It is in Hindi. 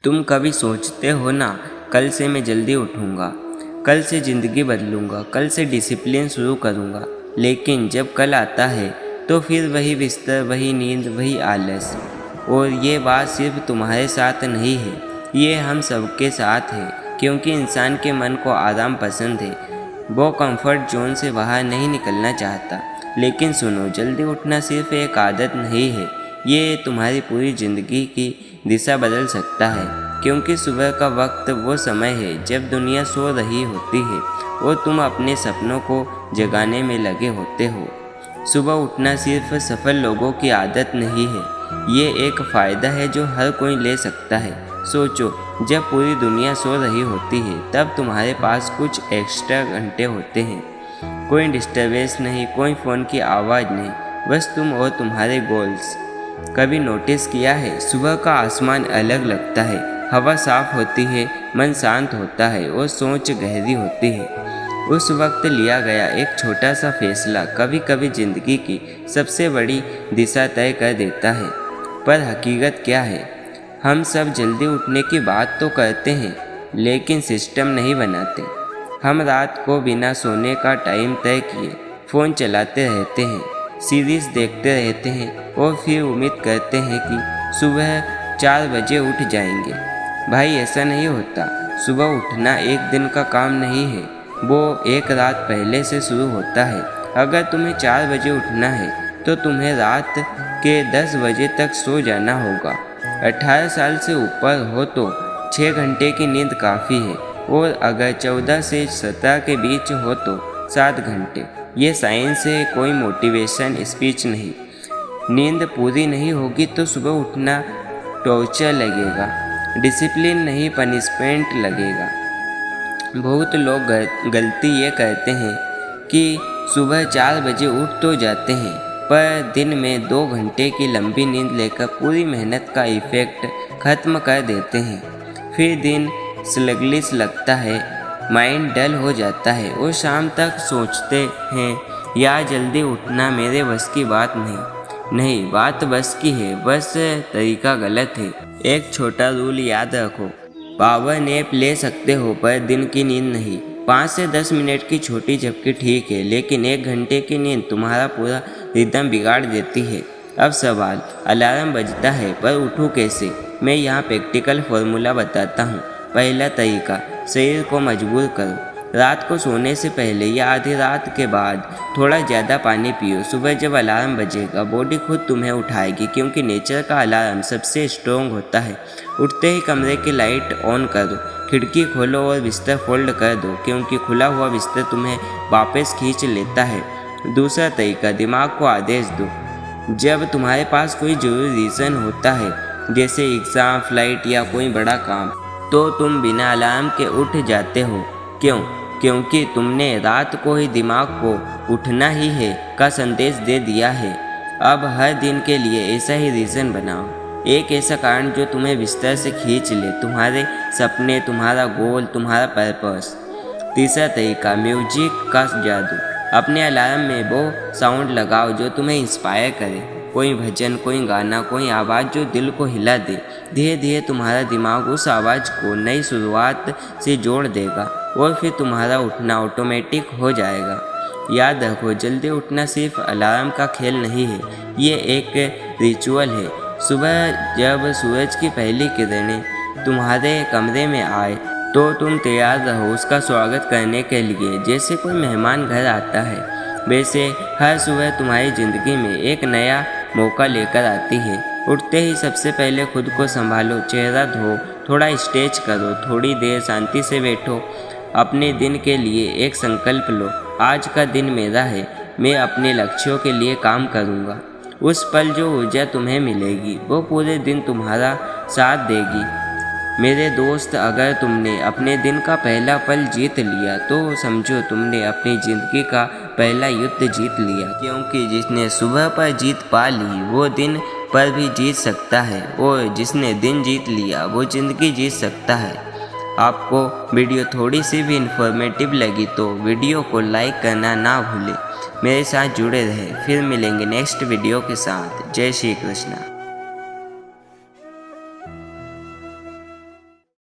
तुम कभी सोचते हो ना, कल से मैं जल्दी उठूँगा, कल से ज़िंदगी बदलूँगा, कल से डिसिप्लिन शुरू करूँगा। लेकिन जब कल आता है तो फिर वही बिस्तर, वही नींद, वही आलस। और ये बात सिर्फ तुम्हारे साथ नहीं है, ये हम सबके साथ है, क्योंकि इंसान के मन को आराम पसंद है। वो कंफर्ट जोन से बाहर नहीं निकलना चाहता। लेकिन सुनो, जल्दी उठना सिर्फ एक आदत नहीं है, ये तुम्हारी पूरी ज़िंदगी की दिशा बदल सकता है। क्योंकि सुबह का वक्त वो समय है जब दुनिया सो रही होती है और तुम अपने सपनों को जगाने में लगे होते हो। सुबह उठना सिर्फ सफल लोगों की आदत नहीं है, ये एक फ़ायदा है जो हर कोई ले सकता है। सोचो, जब पूरी दुनिया सो रही होती है तब तुम्हारे पास कुछ एक्स्ट्रा घंटे होते हैं। कोई डिस्टर्बेंस नहीं, कोई फ़ोन की आवाज़ नहीं, बस तुम और तुम्हारे गोल्स। कभी नोटिस किया है, सुबह का आसमान अलग लगता है, हवा साफ होती है, मन शांत होता है और सोच गहरी होती है। उस वक्त लिया गया एक छोटा सा फैसला कभी कभी ज़िंदगी की सबसे बड़ी दिशा तय कर देता है। पर हकीकत क्या है? हम सब जल्दी उठने की बात तो करते हैं, लेकिन सिस्टम नहीं बनाते। हम रात को बिना सोने का टाइम तय किए फ़ोन चलाते रहते हैं, सीरीज़ देखते रहते हैं और फिर उम्मीद करते हैं कि सुबह 4 बजे उठ जाएंगे। भाई, ऐसा नहीं होता। सुबह उठना एक दिन का काम नहीं है, वो एक रात पहले से शुरू होता है। अगर तुम्हें 4 बजे उठना है तो तुम्हें रात के 10 बजे तक सो जाना होगा। 18 साल से ऊपर हो तो 6 घंटे की नींद काफ़ी है, और अगर 14 से 17 के बीच हो तो 7 घंटे। ये साइंस है, कोई मोटिवेशन स्पीच नहीं। नींद पूरी नहीं होगी तो सुबह उठना टॉर्चर लगेगा, डिसिप्लिन नहीं पनिशमेंट लगेगा। बहुत लोग गलती ये करते हैं कि सुबह 4 बजे उठ तो जाते हैं, पर दिन में 2 घंटे की लंबी नींद लेकर पूरी मेहनत का इफ़ेक्ट ख़त्म कर देते हैं। फिर दिन स्लगलिश लगता है, माइंड डल हो जाता है और शाम तक सोचते हैं, यार जल्दी उठना मेरे बस की बात नहीं, बात बस की है, बस तरीका गलत है। एक छोटा रूल याद रखो, पावर नैप ले सकते हो पर दिन की नींद नहीं। 5 से 10 मिनट की छोटी झपकी ठीक है, लेकिन 1 घंटे की नींद तुम्हारा पूरा रिदम बिगाड़ देती है। अब सवाल, अलार्म बजता है पर उठूँ कैसे? मैं यहाँ प्रैक्टिकल फॉर्मूला बताता हूँ। पहला तरीका, शरीर को मजबूर करो। रात को सोने से पहले या आधी रात के बाद थोड़ा ज़्यादा पानी पियो। सुबह जब अलार्म बजेगा बॉडी खुद तुम्हें उठाएगी, क्योंकि नेचर का अलार्म सबसे स्ट्रॉन्ग होता है। उठते ही कमरे की लाइट ऑन कर दो, खिड़की खोलो और बिस्तर फोल्ड कर दो, क्योंकि खुला हुआ बिस्तर तुम्हें वापस खींच लेता है। दूसरा तरीका, दिमाग को आदेश दो। जब तुम्हारे पास कोई ज़रूरी रीज़न होता है, जैसे एग्ज़ाम, फ्लाइट या कोई बड़ा काम, तो तुम बिना अलार्म के उठ जाते हो। क्यों? क्योंकि तुमने रात को ही दिमाग को उठना ही है का संदेश दे दिया है। अब हर दिन के लिए ऐसा ही रीज़न बनाओ, एक ऐसा कारण जो तुम्हें बिस्तर से खींच ले, तुम्हारे सपने, तुम्हारा गोल, तुम्हारा पर्पस। तीसरा तरीका, म्यूजिक का जादू। अपने अलार्म में वो साउंड लगाओ जो तुम्हें इंस्पायर करे, कोई भजन, कोई गाना, कोई आवाज़ जो दिल को हिला दे। धीरे धीरे तुम्हारा दिमाग उस आवाज़ को नई शुरुआत से जोड़ देगा और फिर तुम्हारा उठना ऑटोमेटिक हो जाएगा। याद रखो, जल्दी उठना सिर्फ अलार्म का खेल नहीं है, ये एक रिचुअल है। सुबह जब सूरज की पहली किरणें तुम्हारे कमरे में आए तो तुम तैयार रहो उसका स्वागत करने के लिए, जैसे कोई मेहमान घर आता है। वैसे हर सुबह तुम्हारी ज़िंदगी में एक नया मौका लेकर आती है। उठते ही सबसे पहले खुद को संभालो, चेहरा धो, थोड़ा स्ट्रेच करो, थोड़ी देर शांति से बैठो। अपने दिन के लिए एक संकल्प लो, आज का दिन मेरा है, मैं अपने लक्ष्यों के लिए काम करूँगा। उस पल जो ऊर्जा तुम्हें मिलेगी वो पूरे दिन तुम्हारा साथ देगी। मेरे दोस्त, अगर तुमने अपने दिन का पहला पल जीत लिया तो समझो तुमने अपनी ज़िंदगी का पहला युद्ध जीत लिया। क्योंकि जिसने सुबह पर जीत पा ली वो दिन पर भी जीत सकता है, और जिसने दिन जीत लिया वो ज़िंदगी जीत सकता है। आपको वीडियो थोड़ी सी भी इन्फॉर्मेटिव लगी तो वीडियो को लाइक करना ना भूलें। मेरे साथ जुड़े रहे, फिर मिलेंगे नेक्स्ट वीडियो के साथ। जय श्री कृष्णा।